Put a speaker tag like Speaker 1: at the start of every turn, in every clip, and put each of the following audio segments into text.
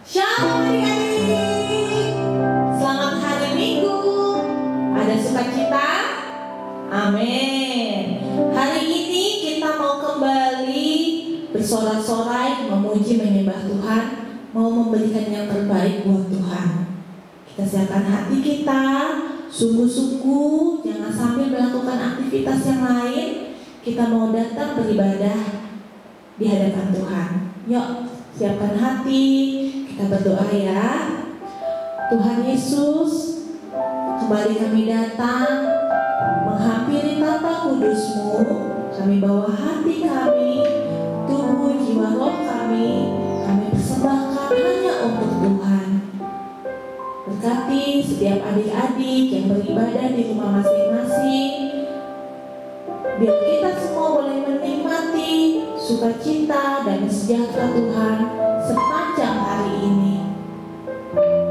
Speaker 1: Shalom adik-adik. Selamat hari Minggu. Ada sukacita? Amin. Hari ini kita mau kembali bersorak-sorai, memuji menyembah Tuhan, mau memberikan yang terbaik buat Tuhan. Kita siapkan hati kita, sungguh-sungguh, jangan sambil melakukan aktivitas yang lain. Kita mau datang beribadah di hadapan Tuhan. Yuk, siapkan hati, kita berdoa ya. Tuhan Yesus, kembali kami datang menghampiri tata kudus-Mu. Kami bawa hati kami, tubuh, jiwa, roh kami persembahkan hanya untuk Tuhan. Berkati setiap adik-adik yang beribadah di rumah masing-masing, biar kita semua boleh menikmati sukacita dan sejahtera Tuhan sepanjang hari ini.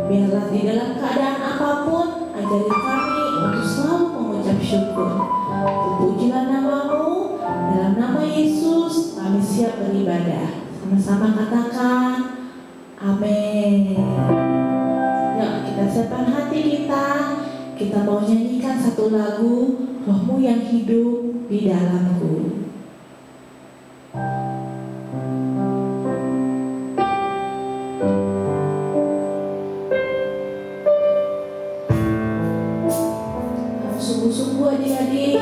Speaker 1: Biarlah di dalam keadaan apapun, ajari kami untuk selalu mengucap syukur. Terpujilah nama-Mu, dalam nama Yesus kami siap beribadah. Sama-sama katakan amin. Yuk kita siapkan hati kita. Kita mau nyanyikan satu lagu, Roh-Mu yang hidup di dalamku. Sungguh-sungguh adik-adik,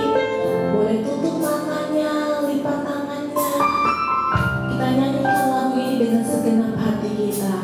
Speaker 1: boleh tutup matanya, lipat tangannya. Kita nyanyikan lagu ini dengan segenap hati kita.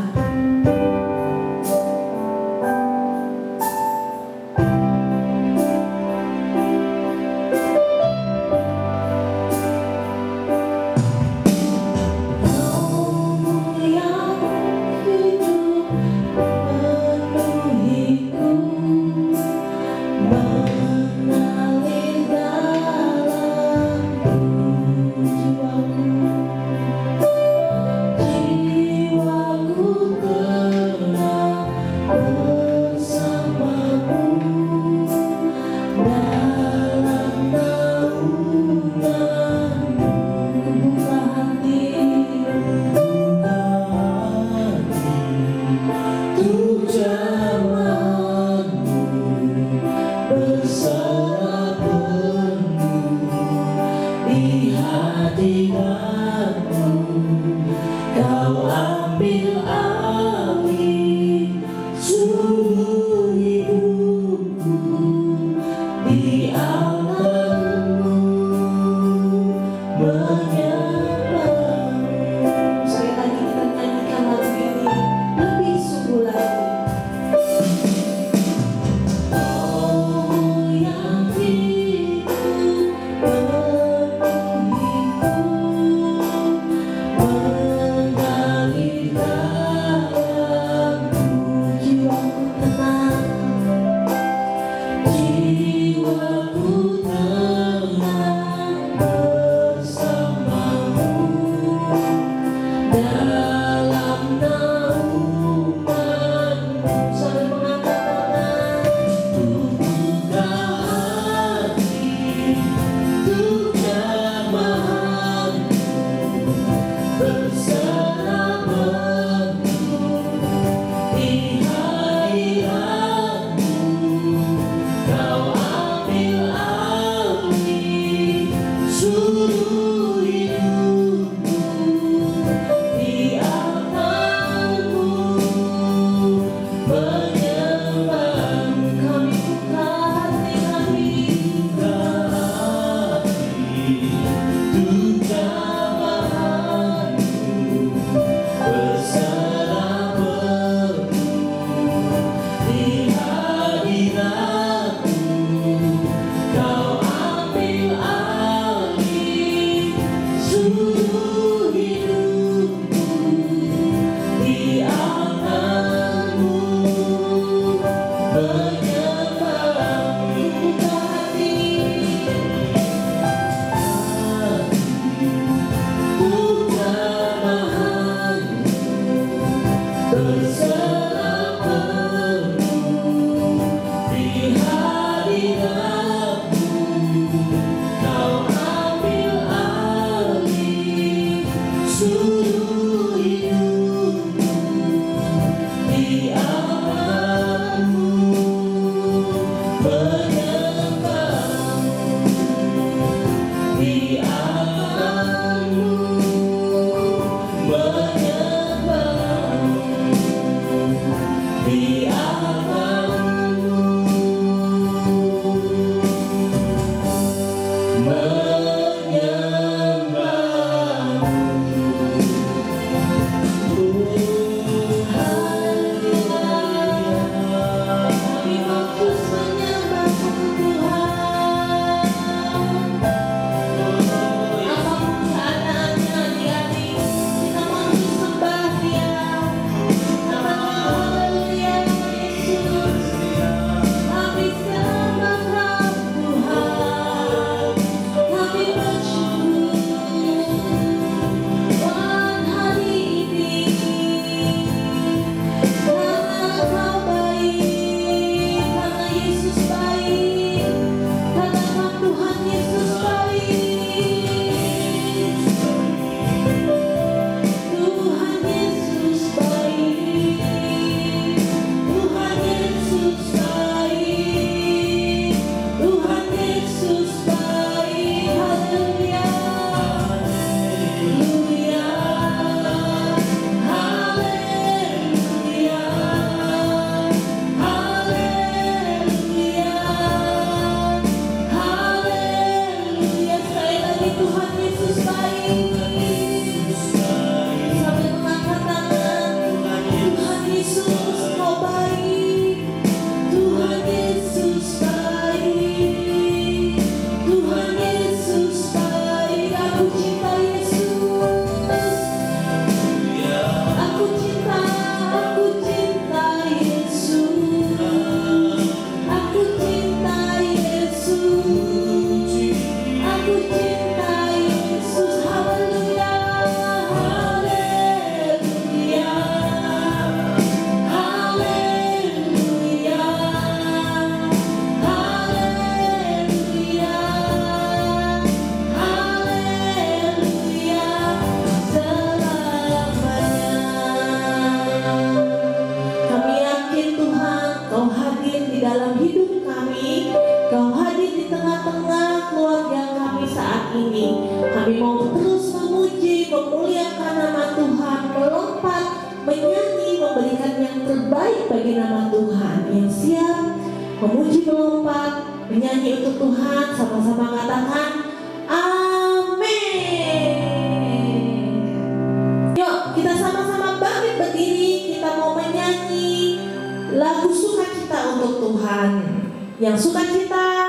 Speaker 1: Yang sukacita,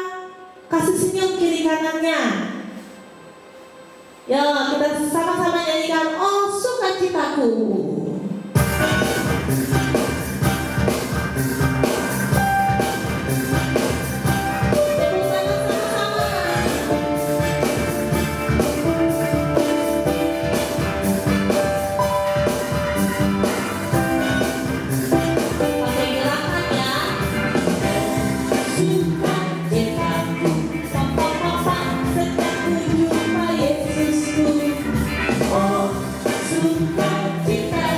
Speaker 1: kasih senyum kiri kanannya. Ya, kita sama-sama nyanyikan "Oh Sukacitaku".
Speaker 2: Sukacita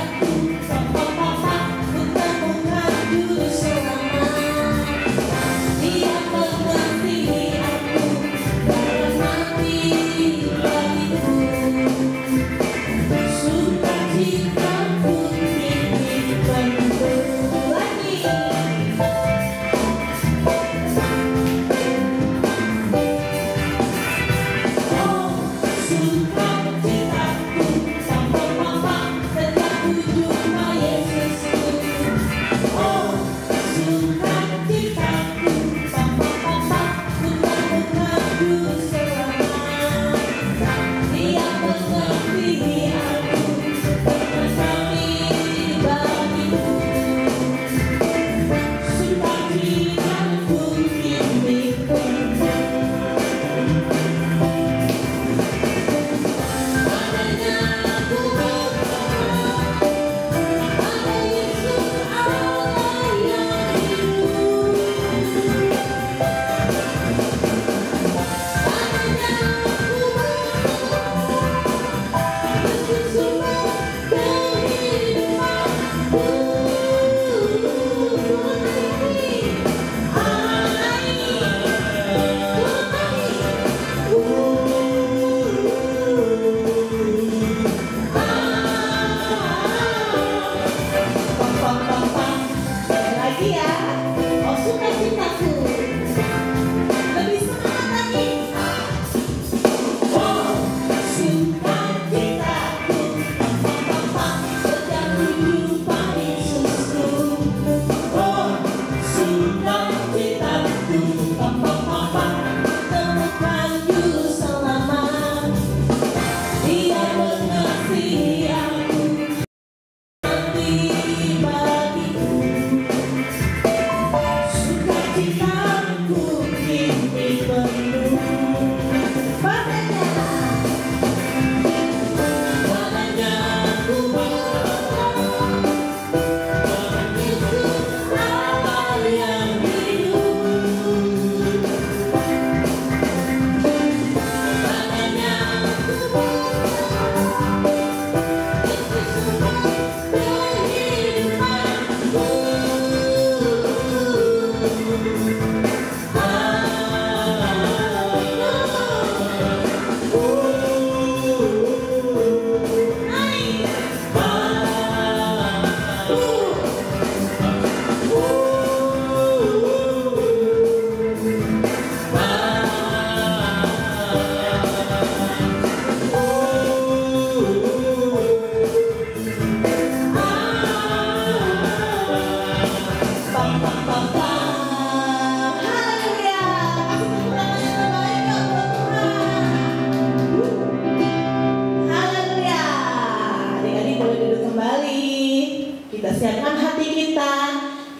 Speaker 1: hati kita.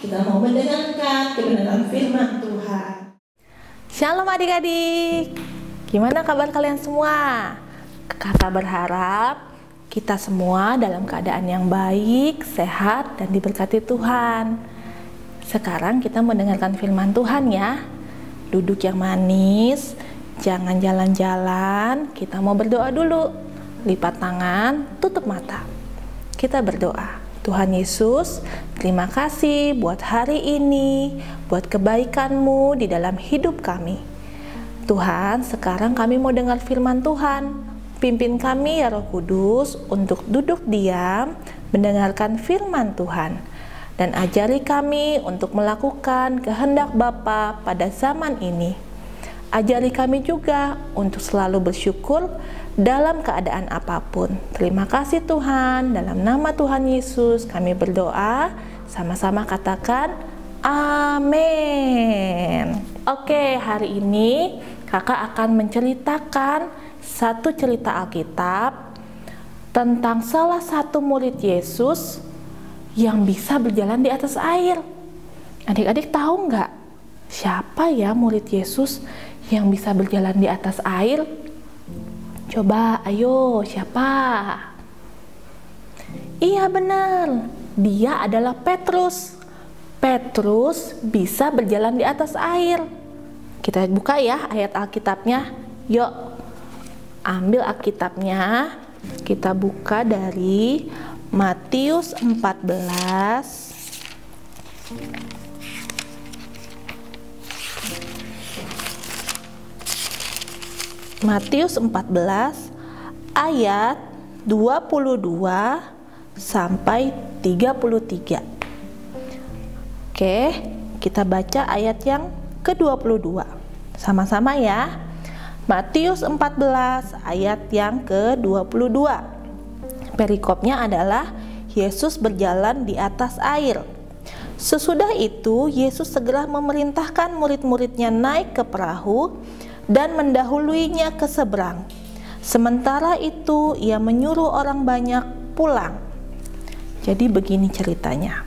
Speaker 1: Kita mau mendengarkan kebenaran firman Tuhan.
Speaker 2: Shalom adik-adik. Gimana kabar kalian semua? Kakak berharap kita semua dalam keadaan yang baik, sehat, dan diberkati Tuhan. Sekarang kita mendengarkan firman Tuhan ya. Duduk yang manis, jangan jalan-jalan, kita mau berdoa dulu. Lipat tangan, tutup mata. Kita berdoa. Tuhan Yesus, terima kasih buat hari ini, buat kebaikan-Mu di dalam hidup kami. Tuhan, sekarang kami mau dengar firman Tuhan. Pimpin kami ya Roh Kudus untuk duduk diam, mendengarkan firman Tuhan. Dan ajari kami untuk melakukan kehendak Bapa pada zaman ini. Ajari kami juga untuk selalu bersyukur dalam keadaan apapun. Terima kasih Tuhan, dalam nama Tuhan Yesus kami berdoa, sama-sama katakan amin. Oke, hari ini kakak akan menceritakan satu cerita Alkitab tentang salah satu murid Yesus yang bisa berjalan di atas air. Adik-adik tahu nggak siapa ya murid Yesus yang bisa berjalan di atas air? Coba, ayo, siapa? Iya benar, dia adalah Petrus. Petrus bisa berjalan di atas air. Kita buka ya ayat Alkitabnya. Yuk, ambil Alkitabnya. Kita buka dari Matius 14. Matius 14 ayat 22 sampai 33. Oke, kita baca ayat yang ke-22. Sama-sama ya. Matius 14 ayat yang ke-22. Perikopnya adalah Yesus berjalan di atas air. Sesudah itu, Yesus segera memerintahkan murid-muridnya naik ke perahu dan mendahuluinya ke seberang. Sementara itu ia menyuruh orang banyak pulang. Jadi begini ceritanya.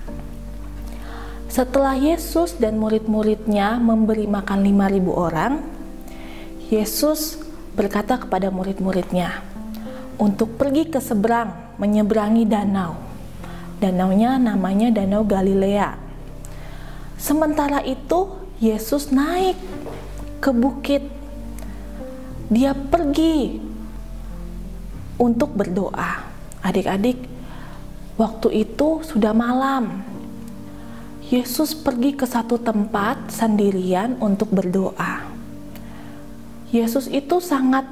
Speaker 2: Setelah Yesus dan murid-muridnya memberi makan 5.000 orang, Yesus berkata kepada murid-muridnya untuk pergi ke seberang, menyeberangi danau. Danaunya namanya Danau Galilea. Sementara itu Yesus naik ke bukit. Dia pergi untuk berdoa. Adik-adik, waktu itu sudah malam. Yesus pergi ke satu tempat sendirian untuk berdoa. Yesus itu sangat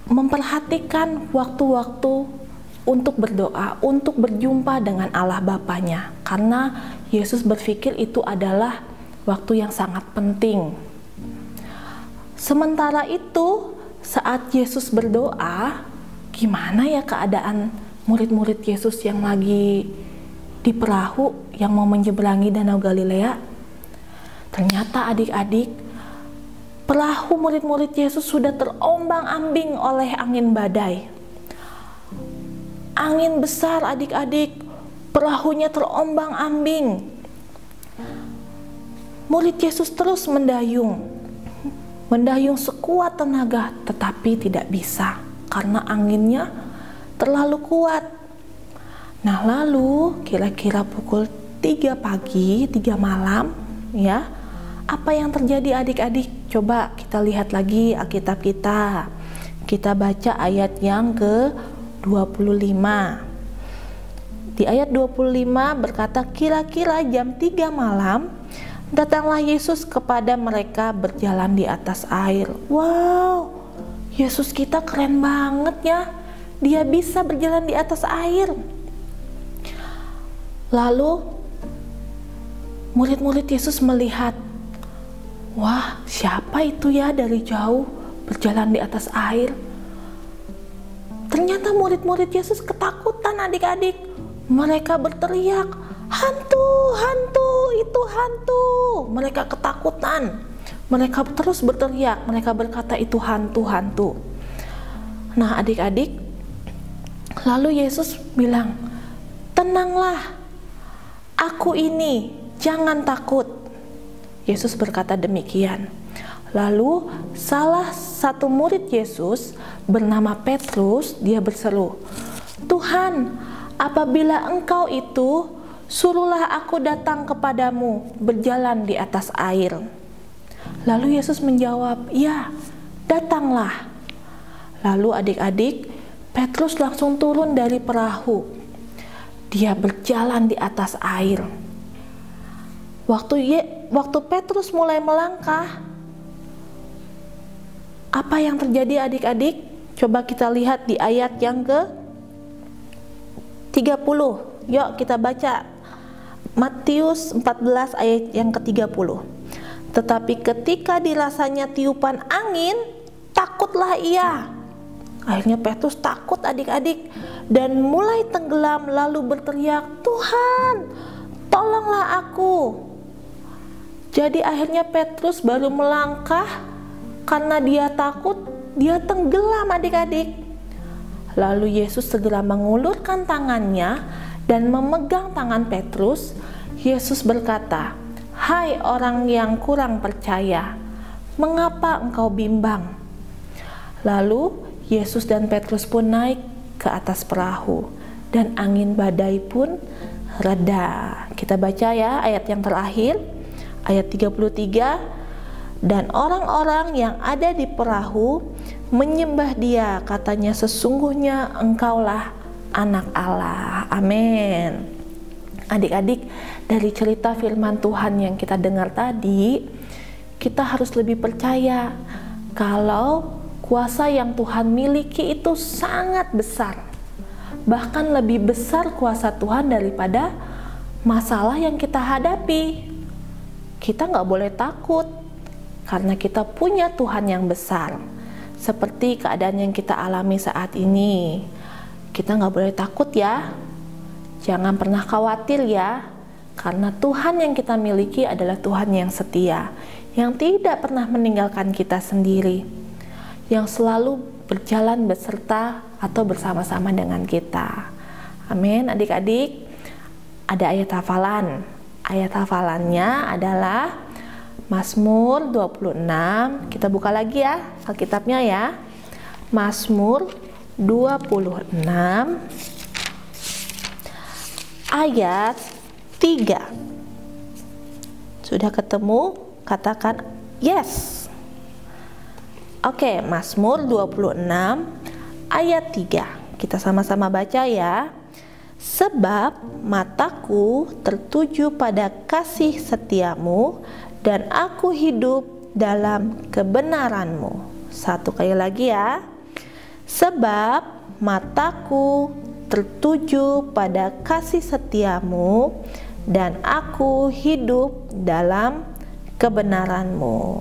Speaker 2: memperhatikan waktu-waktu untuk berdoa, untuk berjumpa dengan Allah Bapanya. Karena Yesus berpikir itu adalah waktu yang sangat penting. Sementara itu, saat Yesus berdoa, gimana ya keadaan murid-murid Yesus yang lagi di perahu yang mau menyeberangi Danau Galilea? Ternyata adik-adik, perahu murid-murid Yesus sudah terombang-ambing oleh angin badai. Angin besar adik-adik, perahunya terombang-ambing. Murid Yesus terus mendayung sekuat tenaga, tetapi tidak bisa karena anginnya terlalu kuat. Nah, lalu kira-kira pukul 3 pagi, 3 malam ya, apa yang terjadi adik-adik? Coba kita lihat lagi Alkitab kita. Kita baca ayat yang ke-25. Di ayat 25 berkata, kira-kira jam 3 malam datanglah Yesus kepada mereka berjalan di atas air. Wow, Yesus kita keren banget ya. Dia bisa berjalan di atas air. Lalu murid-murid Yesus melihat, wah, siapa itu ya dari jauh berjalan di atas air? Ternyata murid-murid Yesus ketakutan adik-adik. Mereka berteriak, hantu, hantu, itu hantu. Mereka ketakutan. Mereka terus berteriak, mereka berkata itu hantu, hantu. Nah adik-adik, lalu Yesus bilang, tenanglah, Aku ini, jangan takut." Yesus berkata demikian. Lalu salah satu murid Yesus bernama Petrus, dia berseru, "Tuhan, apabila Engkau itu, suruhlah aku datang kepadamu berjalan di atas air." Lalu Yesus menjawab, "Ya, datanglah." Lalu adik-adik, Petrus langsung turun dari perahu. Dia berjalan di atas air. Waktu Petrus mulai melangkah, apa yang terjadi adik-adik? Coba kita lihat di ayat yang ke-30. Yuk kita baca Matius 14 ayat yang ke-30. "Tetapi ketika dirasanya tiupan angin, takutlah ia." Akhirnya Petrus takut adik-adik dan mulai tenggelam lalu berteriak, "Tuhan, tolonglah aku." Jadi akhirnya Petrus baru melangkah. Karena dia takut, dia tenggelam adik-adik. Lalu Yesus segera mengulurkan tangannya dan memegang tangan Petrus. Yesus berkata, "Hai orang yang kurang percaya, mengapa engkau bimbang?" Lalu Yesus dan Petrus pun naik ke atas perahu dan angin badai pun reda. Kita baca ya ayat yang terakhir, ayat 33. "Dan orang-orang yang ada di perahu menyembah Dia, katanya, 'Sesungguhnya Engkaulah Anak Allah.'" Amin. Adik-adik, dari cerita firman Tuhan yang kita dengar tadi, kita harus lebih percaya kalau kuasa yang Tuhan miliki itu sangat besar. Bahkan lebih besar kuasa Tuhan daripada masalah yang kita hadapi. Kita nggak boleh takut, karena kita punya Tuhan yang besar. Seperti keadaan yang kita alami saat ini, kita nggak boleh takut ya. Jangan pernah khawatir ya, karena Tuhan yang kita miliki adalah Tuhan yang setia, yang tidak pernah meninggalkan kita sendiri, yang selalu berjalan beserta atau bersama-sama dengan kita. Amin. Adik-adik, ada ayat hafalan. Ayat hafalannya adalah Mazmur 26, kita buka lagi ya Alkitabnya ya. Mazmur 26 ayat 3. Sudah ketemu? Katakan yes. Oke, Mazmur 26 ayat 3. Kita sama-sama baca ya. "Sebab mataku tertuju pada kasih setiamu, dan aku hidup dalam kebenaran-Mu." Satu kali lagi ya. "Sebab mataku tertuju pada kasih setiamu, dan aku hidup dalam kebenaran-Mu."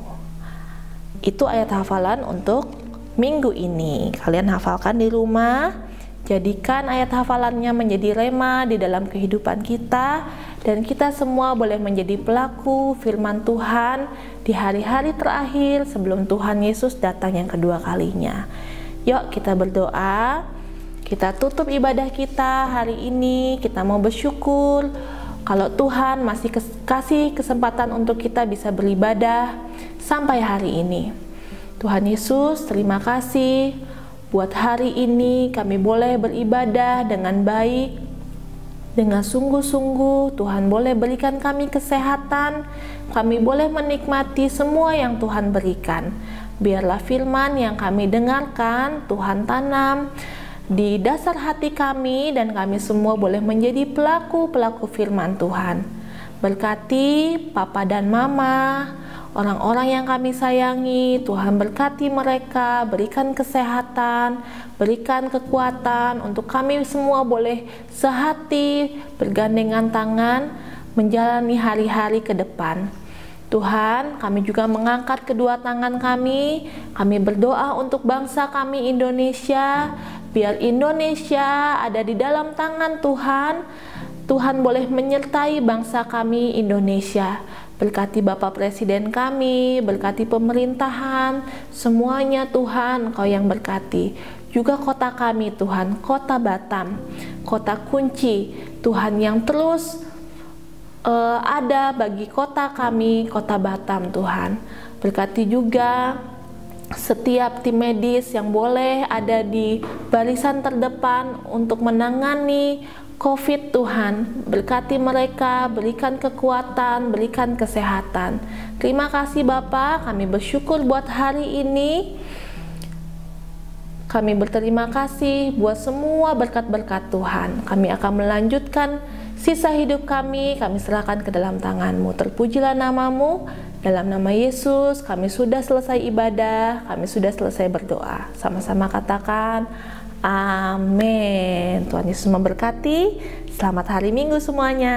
Speaker 2: Itu ayat hafalan untuk minggu ini. Kalian hafalkan di rumah. Jadikan ayat hafalannya menjadi rema di dalam kehidupan kita, dan kita semua boleh menjadi pelaku firman Tuhan di hari-hari terakhir sebelum Tuhan Yesus datang yang kedua kalinya. Yuk kita berdoa. Kita tutup ibadah kita hari ini. Kita mau bersyukur kalau Tuhan masih kasih kesempatan untuk kita bisa beribadah sampai hari ini. Tuhan Yesus, terima kasih buat hari ini kami boleh beribadah dengan baik, dengan sungguh-sungguh. Tuhan boleh berikan kami kesehatan, kami boleh menikmati semua yang Tuhan berikan. Biarlah firman yang kami dengarkan Tuhan tanam di dasar hati kami, dan kami semua boleh menjadi pelaku-pelaku firman Tuhan. Berkati Papa dan Mama, orang-orang yang kami sayangi. Tuhan berkati mereka, berikan kesehatan, berikan kekuatan untuk kami semua boleh sehati, bergandengan tangan, menjalani hari-hari ke depan. Tuhan, kami juga mengangkat kedua tangan kami berdoa untuk bangsa kami Indonesia. Biar Indonesia ada di dalam tangan Tuhan. Tuhan boleh menyertai bangsa kami Indonesia. Berkati Bapak Presiden kami, berkati pemerintahan, semuanya Tuhan Engkau yang berkati. Juga kota kami Tuhan, kota Batam, kota kunci Tuhan yang terus ada bagi kota kami, kota Batam Tuhan. Berkati juga setiap tim medis yang boleh ada di barisan terdepan untuk menangani COVID Tuhan. Berkati mereka, berikan kekuatan, berikan kesehatan. Terima kasih Bapa, kami bersyukur buat hari ini. Kami berterima kasih buat semua berkat-berkat Tuhan. Kami akan melanjutkan sisa hidup kami serahkan ke dalam tangan-Mu. Terpujilah nama-Mu. Dalam nama Yesus, kami sudah selesai ibadah, kami sudah selesai berdoa. Sama-sama katakan, amin. Tuhan Yesus memberkati. Selamat hari Minggu semuanya.